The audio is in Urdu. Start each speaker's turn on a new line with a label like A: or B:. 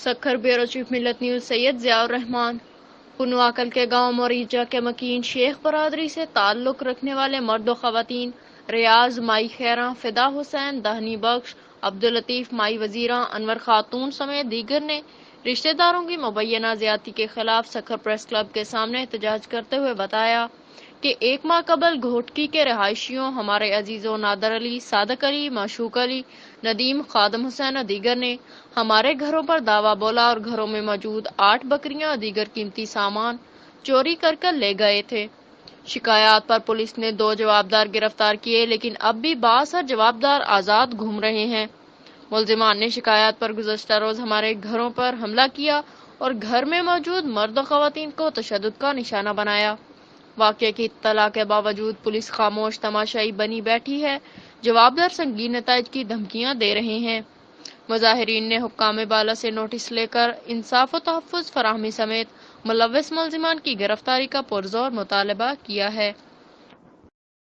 A: سکھر بیوروچیف ملت نیوز سید ضیاء پنواکل کے گاؤں موریجہ کے مکین شیخ برادری سے تعلق رکھنے والے مرد و خواتین ریاض مائی خیراں، فدا حسین، دہنی بخش، عبداللطیف مائی وزیراں، انور خاتون سمیت دیگر نے رشتہ داروں کی مبینہ زیادتی کے خلاف سکھر پریس کلب کے سامنے احتجاج کرتے ہوئے بتایا کہ 1 ماہ قبل گھوٹکی کے رہائشیوں ہمارے عزیزوں نادر علی، صادق علی، معشوق علی، ندیم، خادم حسین اور دیگر نے ہمارے گھروں پر دعویٰ بولا اور گھروں میں موجود 8 بکریاں اور دیگر قیمتی سامان چوری کر لے گئے تھے۔ شکایات پر پولیس نے 2 جوابدار گرفتار کیے، لیکن اب بھی 62 جوابدار آزاد گھوم رہے ہیں۔ ملزمان نے شکایات پر گزشتہ روز ہمارے گھروں پر حملہ کیا اور گھر میں موجود مرد و خواتین کو تشدد کا نشانہ بنایا۔ واقعے کی اطلاع کے باوجود پولیس خاموش تماشائی بنی بیٹھی ہے، جوابدار سنگین نتائج کی دھمکیاں دے رہے ہیں۔ مظاہرین نے حکام بالا سے نوٹس لے کر انصاف و تحفظ فراہمی سمیت ملوث ملزمان کی گرفتاری کا پرزور مطالبہ کیا ہے۔